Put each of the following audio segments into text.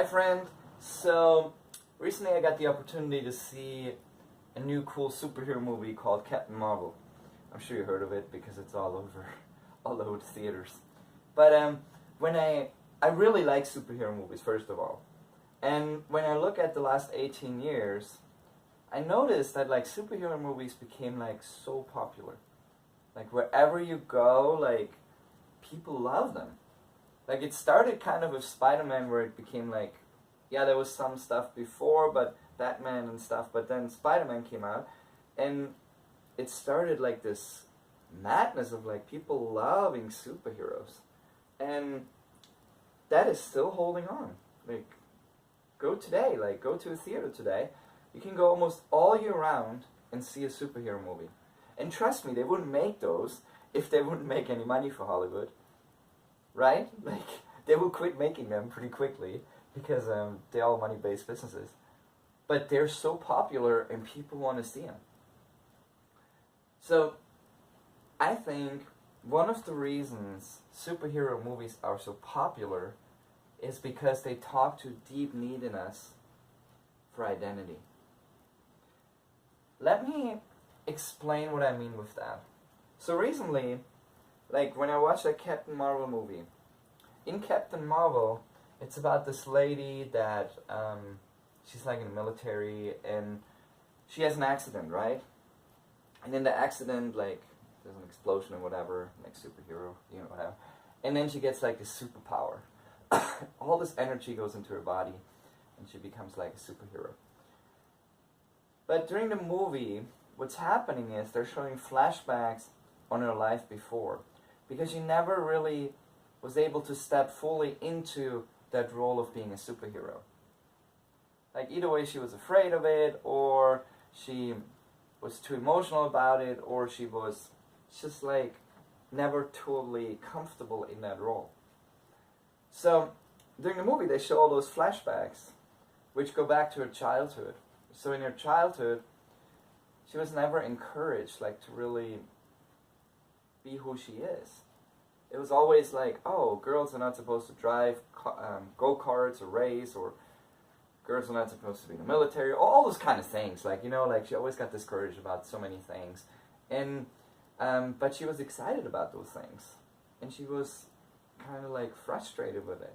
Hi friend. So recently I got the opportunity to see a new cool superhero movie called Captain Marvel. I'm sure you heard of it because it's all over all over the theaters. But when I really like superhero movies first of all. And when I look at the last 18 years, I noticed that like superhero movies became like so popular. Like wherever you go, like people love them. Like it started kind of with Spider-Man where it became like, yeah, there was some stuff before, but Batman and stuff, but then Spider-Man came out and it started like this madness of like people loving superheroes. And that is still holding on. Like go today, like go to a theater today. You can go almost all year round and see a superhero movie. And trust me, they wouldn't make those if they wouldn't make any money for Hollywood. Right? Like, they will quit making them pretty quickly because they're all money-based businesses. But they're so popular and people want to see them. So, I think one of the reasons superhero movies are so popular is because they talk to a deep need in us for identity. Let me explain what I mean with that. So recently, like when I watched that Captain Marvel movie, in Captain Marvel, it's about this lady that she's like in the military and she has an accident, right? And in the accident, like there's an explosion or whatever, like superhero, you know, whatever. And then she gets like this superpower. All this energy goes into her body, and she becomes like a superhero. But during the movie, what's happening is they're showing flashbacks on her life before, because she never really was able to step fully into that role of being a superhero. Like either way she was afraid of it, or she was too emotional about it, or she was just like never totally comfortable in that role. So during the movie they show all those flashbacks which go back to her childhood. So in her childhood she was never encouraged like to really be who she is. It was always like, oh, girls are not supposed to drive go-karts or race, or girls are not supposed to be in the military, all those kind of things. Like, you know, like she always got discouraged about so many things. And but she was excited about those things. And she was kind of like frustrated with it.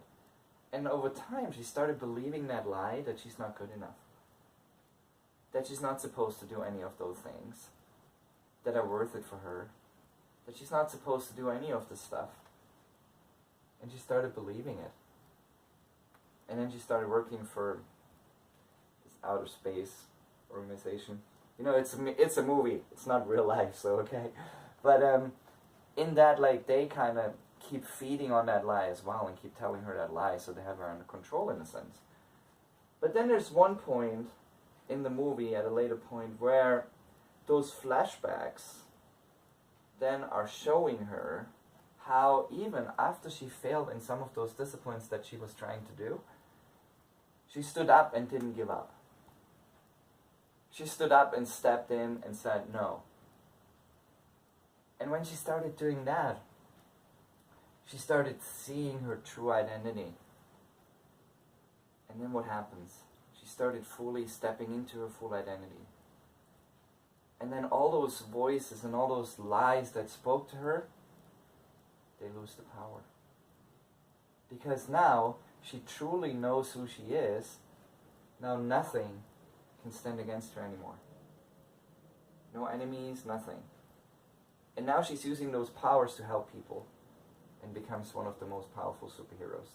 And over time she started believing that lie that she's not good enough. That she's not supposed to do any of those things that are worth it for her. That she's not supposed to do any of this stuff. And she started believing it. And then she started working for this outer space organization. You know, it's a movie. It's not real life, so okay. But in that, like, they kind of keep feeding on that lie as well and keep telling her that lie, so they have her under control in a sense. But then there's one point in the movie, at a later point, where those flashbacks then are showing her how even after she failed in some of those disciplines that she was trying to do, she stood up and didn't give up. She stood up and stepped in and said no. And when she started doing that, she started seeing her true identity. And then what happens? She started fully stepping into her full identity. And then all those voices and all those lies that spoke to her, they lose the power. Because now she truly knows who she is. Now nothing can stand against her anymore. No enemies, nothing. And now she's using those powers to help people and becomes one of the most powerful superheroes.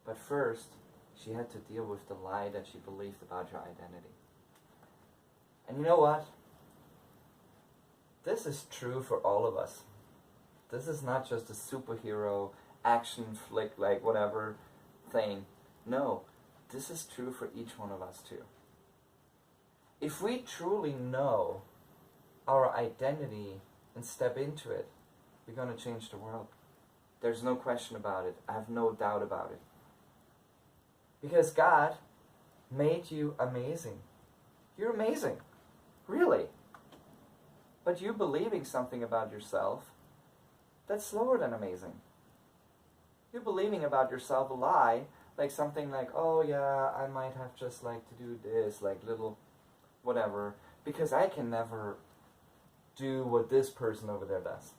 But first, she had to deal with the lie that she believed about her identity. And you know what? This is true for all of us. This is not just a superhero action flick, like whatever thing. No, this is true for each one of us too. If we truly know our identity and step into it, we're going to change the world. There's no question about it. I have no doubt about it. Because God made you amazing. You're amazing. Really. But you believing something about yourself, that's slower than amazing. You're believing about yourself a lie like something like, oh yeah, I might have just like to do this, like little whatever, because I can never do what this person over there does.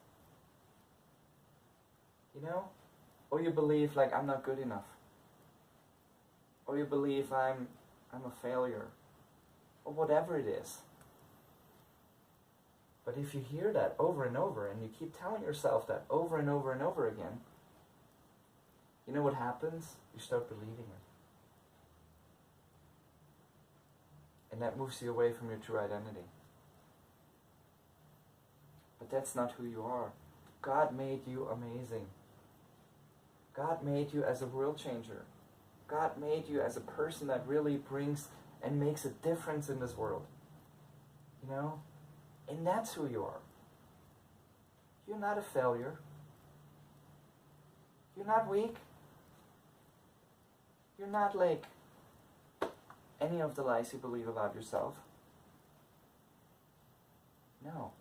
You know? Or you believe like I'm not good enough. Or you believe I'm a failure. Or whatever it is. But if you hear that over and over, and you keep telling yourself that over and over and over again, you know what happens? You start believing it. And that moves you away from your true identity. But that's not who you are. God made you amazing. God made you as a world changer. God made you as a person that really brings and makes a difference in this world. You know? And that's who you are. You're not a failure. You're not weak. You're not like any of the lies you believe about yourself. No.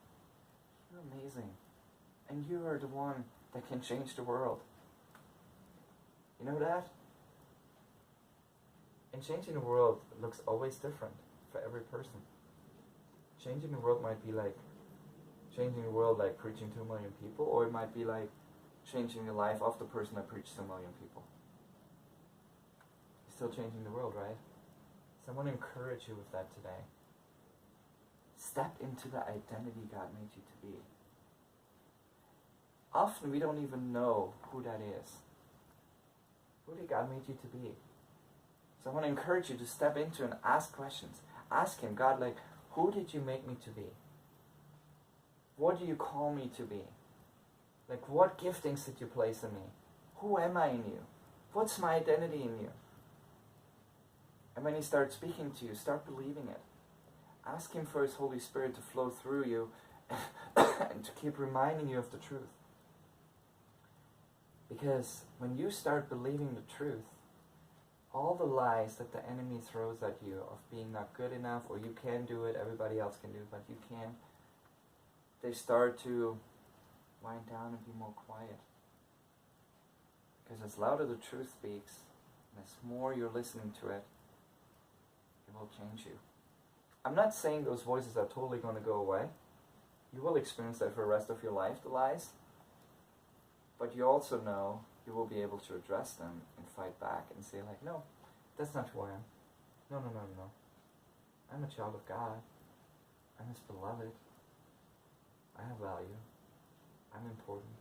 You're amazing. And you are the one that can change the world. You know that? And changing the world looks always different for every person. Changing the world might be like changing the world like preaching to 1 million people, or it might be like changing the life of the person that preaches to 1 million people. You're still changing the world, right? So I want to encourage you with that today. Step into the identity God made you to be. Often we don't even know who that is. Who did God make you to be? So I want to encourage you to step into and ask questions. Ask Him, God, like, who did you make me to be? What do you call me to be? Like, what giftings did you place in me? Who am I in you? What's my identity in you? And when He starts speaking to you, start believing it. Ask Him for His Holy Spirit to flow through you and to keep reminding you of the truth. Because when you start believing the truth, all the lies that the enemy throws at you of being not good enough, or you can do it, everybody else can do it, but you can't, they start to wind down and be more quiet. Because as louder the truth speaks, and as more you're listening to it, it will change you. I'm not saying those voices are totally going to go away. You will experience that for the rest of your life, the lies. But you also know you will be able to address them and fight back and say like, no, that's not who I am. No. I'm a child of God. I'm His beloved. I have value. I'm important.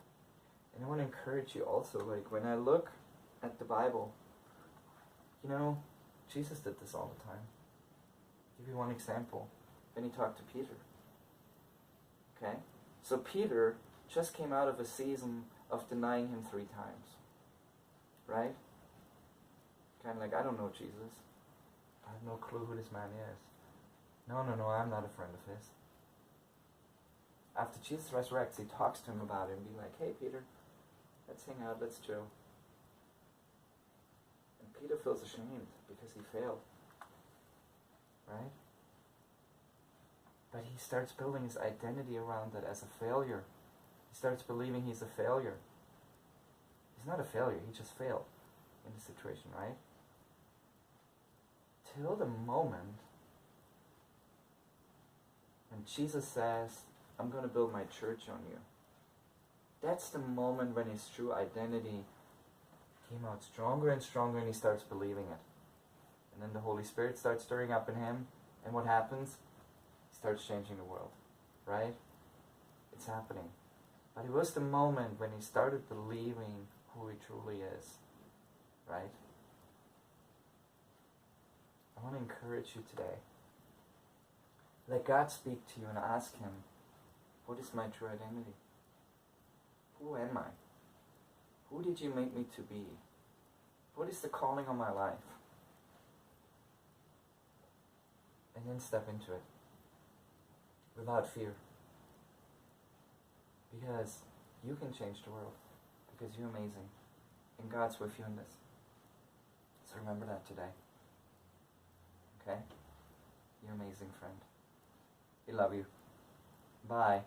And I want to encourage you also, like when I look at the Bible, you know, Jesus did this all the time. I'll give you one example. When He talked to Peter. Okay? So Peter just came out of a season of denying Him 3 times. Right? Kind of like, I don't know Jesus. I have no clue who this man is. No, I'm not a friend of His. After Jesus resurrects, He talks to him about it and be like, hey Peter, let's hang out, let's chill. And Peter feels ashamed because he failed. Right? But he starts building his identity around that as a failure. He starts believing he's a failure. He's not a failure, he just failed in the situation, right? Till the moment when Jesus says, I'm going to build my church on you. That's the moment when his true identity came out stronger and stronger, and he starts believing it. And then the Holy Spirit starts stirring up in him, and what happens? He starts changing the world, right? It's happening. But it was the moment when he started believing who he truly is, right? I want to encourage you today. Let God speak to you and ask Him, what is my true identity? Who am I? Who did you make me to be? What is the calling on my life? And then step into it without fear. Because you can change the world. Because you're amazing. And God's with you in this. So remember that today. Okay? You're amazing, friend. We love you. Bye.